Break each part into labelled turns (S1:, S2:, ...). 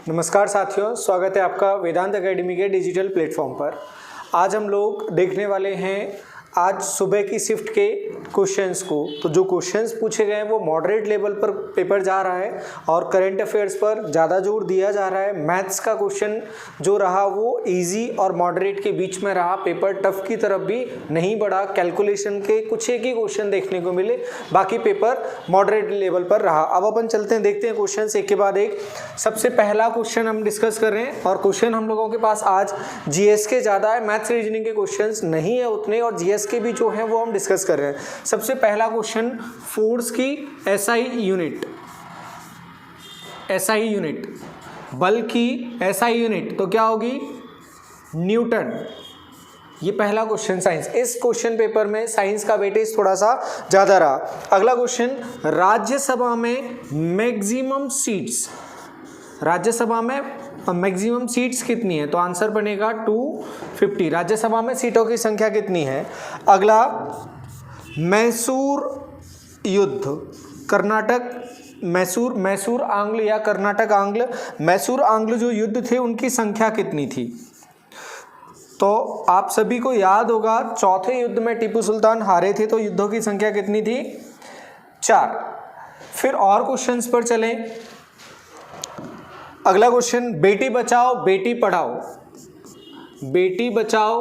S1: नमस्कार साथियों, स्वागत है आपका वेदांत एकेडमी के डिजिटल प्लेटफॉर्म पर। आज हम लोग देखने वाले हैं आज सुबह की शिफ्ट के क्वेश्चंस को। तो जो क्वेश्चंस पूछे गए हैं वो मॉडरेट लेवल पर पेपर जा रहा है और करंट अफेयर्स पर ज़्यादा जोर दिया जा रहा है। मैथ्स का क्वेश्चन जो रहा वो इजी और मॉडरेट के बीच में रहा, पेपर टफ की तरफ भी नहीं बढ़ा। कैलकुलेशन के कुछ एक ही क्वेश्चन देखने को मिले, बाकी पेपर मॉडरेट लेवल पर रहा। अब अपन चलते हैं, देखते हैं क्वेश्चन एक के बाद एक। सबसे पहला क्वेश्चन हम डिस्कस कर रहे हैं और क्वेश्चन हम लोगों के पास आज जीएस के ज़्यादा है, मैथ्स रीजनिंग के क्वेश्चन नहीं है उतने, और जीएस के भी जो हैं वो हम डिस्कस कर रहे हैं। सबसे पहला क्वेश्चन, फोर्स की एसआई यूनिट, एसआई यूनिट, बल की एसआई यूनिट तो क्या होगी? न्यूटन। ये पहला क्वेश्चन साइंस। इस क्वेश्चन पेपर में साइंस का वेटेज थोड़ा सा ज्यादा रहा। अगला क्वेश्चन, राज्यसभा में मैक्सिमम सीट्स, राज्यसभा में मैक्सिमम सीट्स कितनी है? तो आंसर बनेगा 250। राज्यसभा में सीटों की संख्या कितनी है? अगला, मैसूर युद्ध, कर्नाटक मैसूर आंग्ल या कर्नाटक आंग्ल, मैसूर आंग्ल जो युद्ध थे उनकी संख्या कितनी थी? तो आप सभी को याद होगा, चौथे युद्ध में टीपू सुल्तान हारे थे, तो युद्धों की संख्या कितनी थी? 4। फिर और क्वेश्चंस पर चलें। अगला क्वेश्चन, बेटी बचाओ बेटी पढ़ाओ, बेटी बचाओ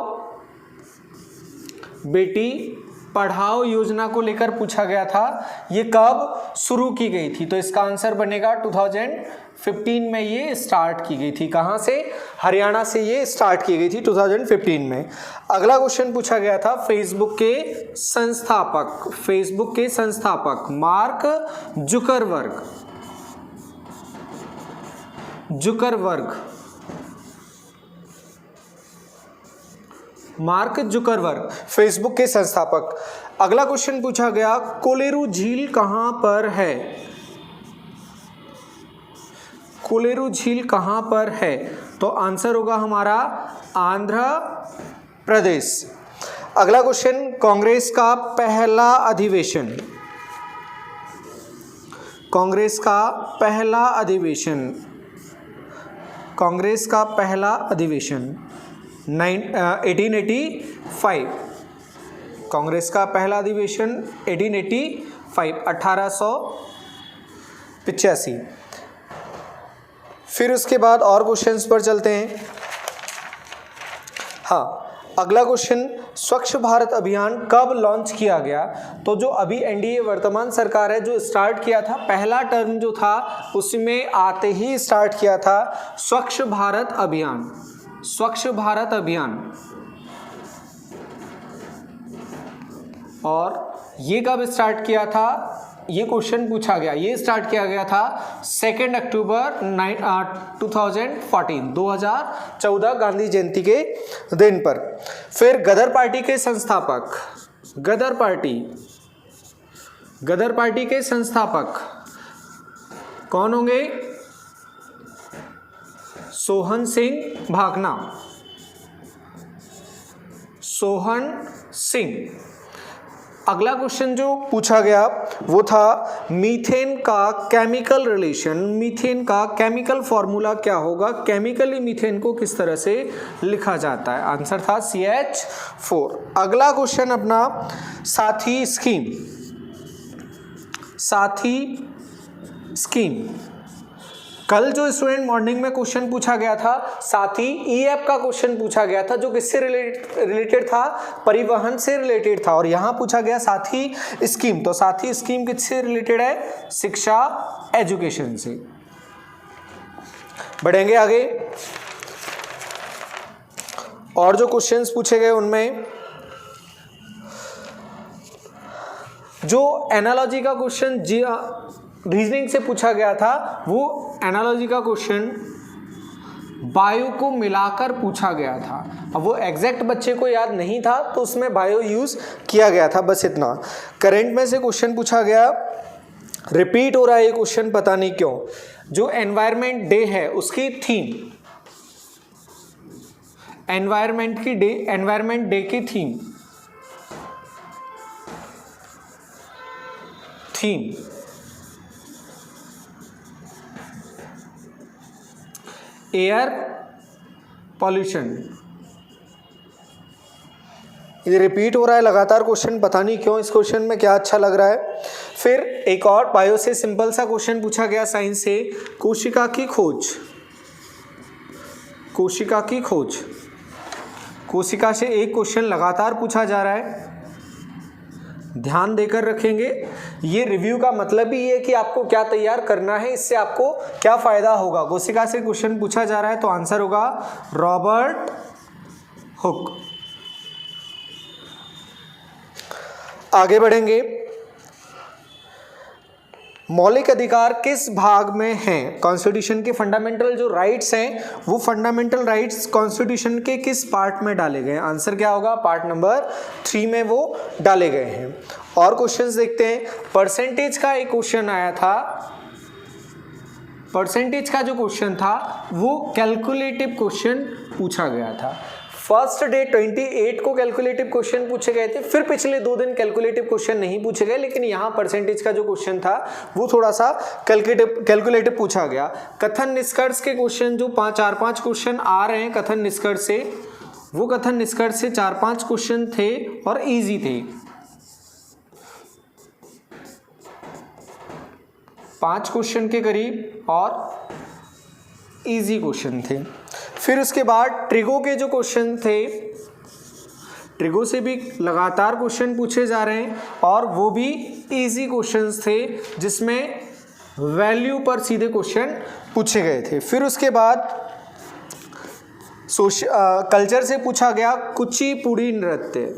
S1: बेटी पढ़ाओ योजना को लेकर पूछा गया था। ये कब शुरू की गई थी? तो इसका आंसर बनेगा 2015 में ये स्टार्ट की गई थी। कहाँ से? हरियाणा से ये स्टार्ट की गई थी 2015 में। अगला क्वेश्चन पूछा गया था, फेसबुक के संस्थापक, फेसबुक के संस्थापक mark Zuckerberg, mark Zuckerberg Facebook के संस्थापक। अगला क्वेश्चन पूछा गया, कोलेरू झील कहां पर है? कोलेरू झील कहां पर है? तो आंसर होगा हमारा आंध्र प्रदेश। अगला क्वेश्चन, कांग्रेस का पहला अधिवेशन, कांग्रेस का पहला अधिवेशन, कांग्रेस का पहला अधिवेशन 1885, कांग्रेस का पहला अधिवेशन 1885। फिर उसके बाद और क्वेश्चंस पर चलते हैं। हाँ, अगला क्वेश्चन, स्वच्छ भारत अभियान कब लॉन्च किया गया? तो जो अभी एनडीए वर्तमान सरकार है जो स्टार्ट किया था, पहला टर्म जो था उसमें आते ही स्टार्ट किया था स्वच्छ भारत अभियान, स्वच्छ भारत अभियान। और ये कब स्टार्ट किया था? ये क्वेश्चन पूछा गया, ये स्टार्ट किया गया था 2 अक्टूबर 2014, 2014 गांधी जयंती के दिन पर। फिर गदर पार्टी के संस्थापक, गदर पार्टी के संस्थापक कौन होंगे? सोहन सिंह भाकना, सोहन सिंह। अगला क्वेश्चन जो पूछा गया वो था, मीथेन का केमिकल रिलेशन, मीथेन का केमिकल फॉर्मूला क्या होगा? केमिकली मीथेन को किस तरह से लिखा जाता है? आंसर था CH4। अगला क्वेश्चन अपना, साथी स्कीम, साथी स्कीम। कल जो स्टूडेंट मॉर्निंग में क्वेश्चन पूछा गया था, साथी EF का क्वेश्चन पूछा गया था जो किससे रिलेटेड था? परिवहन से रिलेटेड था। और यहां पूछा गया साथी स्कीम, तो साथी स्कीम किससे रिलेटेड है? शिक्षा, एजुकेशन से। बढ़ेंगे आगे। और जो क्वेश्चंस पूछे गए उनमें जो एनालॉजी का क्वेश्चन रीजनिंग से पूछा गया था, वो एनालॉजी का क्वेश्चन बायो को मिलाकर पूछा गया था। अब वो एग्जैक्ट बच्चे को याद नहीं था तो उसमें बायो यूज किया गया था, बस इतना। करंट में से क्वेश्चन पूछा गया, रिपीट हो रहा है ये क्वेश्चन, पता नहीं क्यों। जो एनवायरमेंट डे है उसकी थीम, एनवायरमेंट डे की थीम एयर पॉल्यूशन। ये रिपीट हो रहा है लगातार क्वेश्चन, पता नहीं क्यों इस क्वेश्चन में क्या अच्छा लग रहा है। फिर एक और बायो से सिंपल सा क्वेश्चन पूछा गया साइंस से, कोशिका की खोज। कोशिका की खोज, कोशिका से एक क्वेश्चन लगातार पूछा जा रहा है, ध्यान देकर रखेंगे। ये रिव्यू का भी ये है कि आपको क्या तैयार करना है, इससे आपको क्या फायदा होगा। कोशिका से क्वेश्चन पूछा जा रहा है तो आंसर होगा रॉबर्ट हुक। आगे बढ़ेंगे, मौलिक अधिकार किस भाग में हैं? कॉन्स्टिट्यूशन के फंडामेंटल जो राइट्स हैं वो फंडामेंटल राइट्स कॉन्स्टिट्यूशन के किस पार्ट में डाले गए हैं? आंसर क्या होगा? पार्ट नंबर 3 में वो डाले गए हैं। और क्वेश्चंस देखते हैं। परसेंटेज का एक क्वेश्चन आया था, परसेंटेज का जो क्वेश्चन था वो कैलकुलेटिव क्वेश्चन पूछा गया था। फर्स्ट डे 28 को कैलकुलेटिव क्वेश्चन पूछे गए थे, फिर पिछले 2 दिन कैलकुलेटिव क्वेश्चन नहीं पूछे गए, लेकिन यहाँ परसेंटेज का जो क्वेश्चन था वो थोड़ा सा कैलकुलेटिव पूछा गया। कथन निष्कर्ष के क्वेश्चन जो 4-5 क्वेश्चन आ रहे हैं कथन निष्कर्ष से, वो कथन निष्कर्ष से 4-5 क्वेश्चन थे और इजी थे। 5 क्वेश्चन के करीब और इजी क्वेश्चन थे। फिर उसके बाद ट्रिगो के जो क्वेश्चन थे, ट्रिगो से भी लगातार क्वेश्चन पूछे जा रहे हैं और वो भी इजी क्वेश्चंस थे जिसमें वैल्यू पर सीधे क्वेश्चन पूछे गए थे। फिर उसके बाद कल्चर से पूछा गया कुचिपुड़ी नृत्य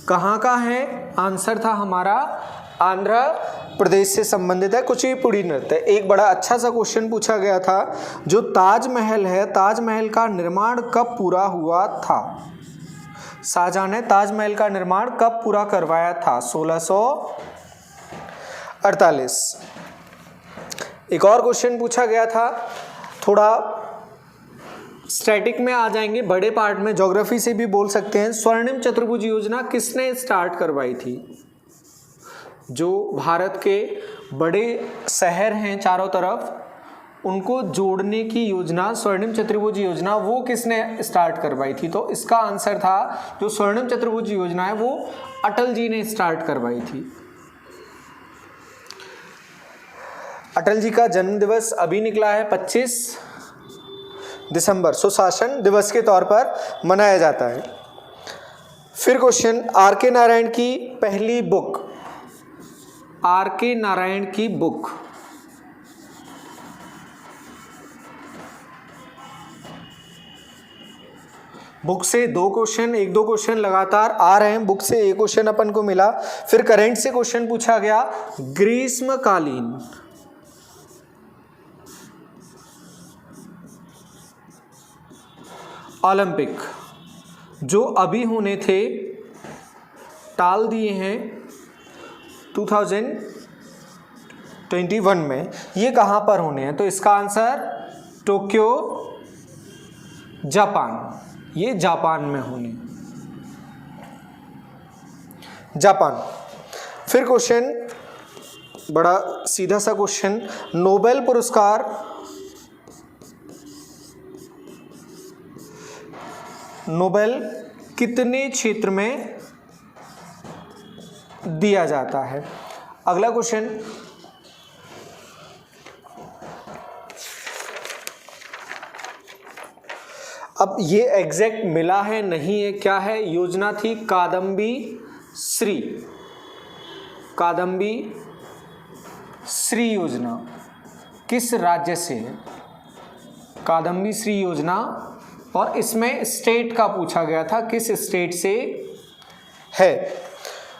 S1: कहाँ का है? आंसर था हमारा आंध्र प्रदेश से संबंधित है कुचिपुड़ी नृत्य। एक बड़ा अच्छा सा क्वेश्चन पूछा गया था, जो ताजमहल है, ताजमहल का निर्माण कब पूरा हुआ था? शाहजहां ने ताजमहल का निर्माण कब पूरा करवाया था? 1648। एक और क्वेश्चन पूछा गया था, थोड़ा स्टैटिक में आ जाएंगे, बड़े पार्ट में ज्योग्राफी से भी बोल सकते हैं। स्वर्णिम चतुर्भुज योजना किसने स्टार्ट करवाई थी? जो भारत के बड़े शहर हैं चारों तरफ, उनको जोड़ने की योजना स्वर्णिम चतुर्भुज योजना, वो किसने स्टार्ट करवाई थी? तो इसका आंसर था जो स्वर्णिम चतुर्भुज योजना है वो अटल जी ने स्टार्ट करवाई थी। अटल जी का जन्म दिवस अभी निकला है 25 दिसंबर, सुशासन दिवस के तौर पर मनाया जाता है। फिर क्वेश्चन, आर के नारायण की पहली बुक, आर के नारायण की बुक, बुक से 2 क्वेश्चन, 1-2 क्वेश्चन लगातार आ रहे हैं। बुक से एक क्वेश्चन अपन को मिला। फिर करंट से क्वेश्चन पूछा गया, ग्रीष्मकालीन ओलंपिक जो अभी होने थे टाल दिए हैं 2021 में, ये कहाँ पर होने हैं? तो इसका आंसर टोक्यो जापान, ये जापान में होने, जापान। फिर क्वेश्चन बड़ा सीधा सा क्वेश्चन, नोबेल पुरस्कार नोबेल कितने क्षेत्र में दिया जाता है? अगला क्वेश्चन, अब ये एग्जैक्ट मिला है नहीं है, क्या है? योजना थी कादम्बी श्री, कादम्बी श्री योजना किस राज्य से है? कादम्बी श्री योजना, और इसमें स्टेट का पूछा गया था, किस स्टेट से है।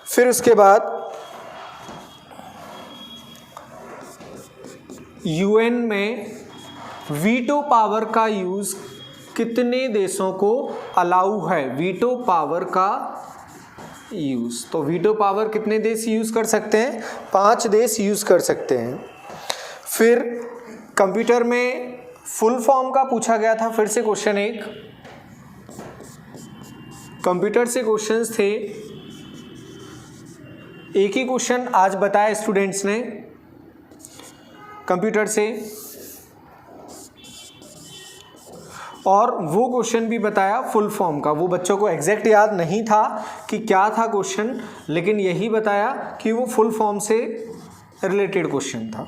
S1: फिर उसके बाद यूएन में वीटो पावर का यूज कितने देशों को अलाउ है? वीटो पावर का यूज, तो वीटो पावर कितने देश यूज कर सकते हैं? 5 देश यूज कर सकते हैं। फिर कंप्यूटर में फुल फॉर्म का पूछा गया था, फिर से क्वेश्चन एक, कंप्यूटर से क्वेश्चंस थे, एक ही क्वेश्चन आज बताया स्टूडेंट्स ने। कंप्यूटर से, और वो क्वेश्चन भी बताया फुल फॉर्म का। वो बच्चों को एग्जैक्ट याद नहीं था कि क्या था क्वेश्चन, लेकिन यही बताया कि वो फुल फॉर्म से रिलेटेड क्वेश्चन था।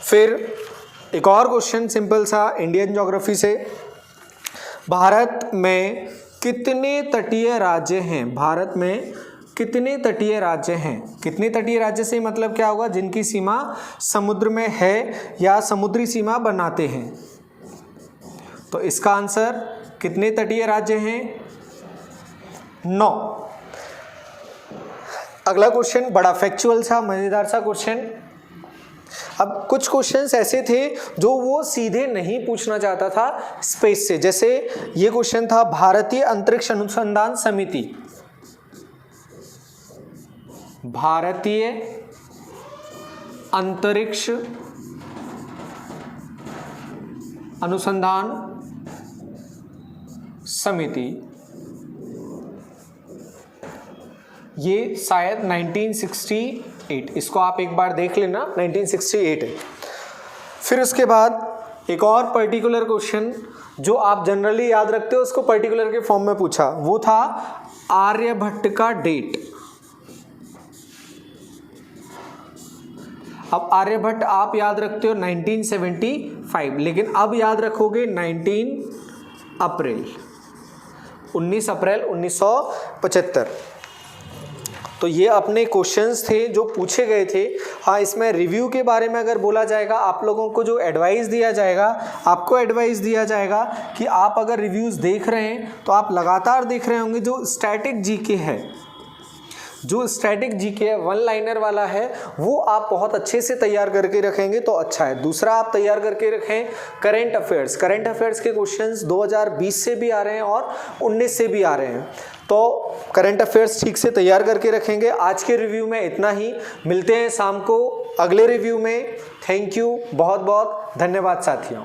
S1: फिर एक और क्वेश्चन सिंपल सा इंडियन ज्योग्राफी से, भारत में कितने तटीय राज्य हैं? भारत में कितने तटीय राज्य हैं? कितने तटीय राज्य से मतलब क्या होगा? जिनकी सीमा समुद्र में है या समुद्री सीमा बनाते हैं। तो इसका आंसर कितने तटीय राज्य हैं? 9। अगला क्वेश्चन बड़ा फैक्चुअल सा, मजेदार सा क्वेश्चन। अब कुछ क्वेश्चंस ऐसे थे जो वो सीधे नहीं पूछना चाहता था स्पेस से, जैसे ये क्वेश्चन था भारतीय अंतरिक्ष अनुसंधान समिति, भारतीय अंतरिक्ष अनुसंधान समिति, ये शायद 1968, इसको आप एक बार देख लेना, 1968 है। फिर उसके बाद एक और पर्टिकुलर क्वेश्चन जो आप जनरली याद रखते हो, उसको पर्टिकुलर के फॉर्म में पूछा, वो था आर्यभट्ट का डेट। अब आर्यभट्ट आप याद रखते हो 1975, लेकिन अब याद रखोगे 19 अप्रैल 1975। तो ये अपने क्वेश्चंस थे जो पूछे गए थे। हाँ, इसमें रिव्यू के बारे में अगर बोला जाएगा, आप लोगों को जो एडवाइस दिया जाएगा, आपको एडवाइस दिया जाएगा कि आप अगर रिव्यूज़ देख रहे हैं तो आप लगातार देख रहे होंगे जो स्टैटिक जीके है, जो स्टैटिक जीके है, वन लाइनर वाला है, वो आप बहुत अच्छे से तैयार करके रखेंगे तो अच्छा है। दूसरा, आप तैयार करके रखें करंट अफेयर्स। करंट अफेयर्स के क्वेश्चंस 2020 से भी आ रहे हैं और 19 से भी आ रहे हैं, तो करंट अफेयर्स ठीक से तैयार करके रखेंगे। आज के रिव्यू में इतना ही, मिलते हैं शाम को अगले रिव्यू में। थैंक यू, बहुत बहुत धन्यवाद साथियों।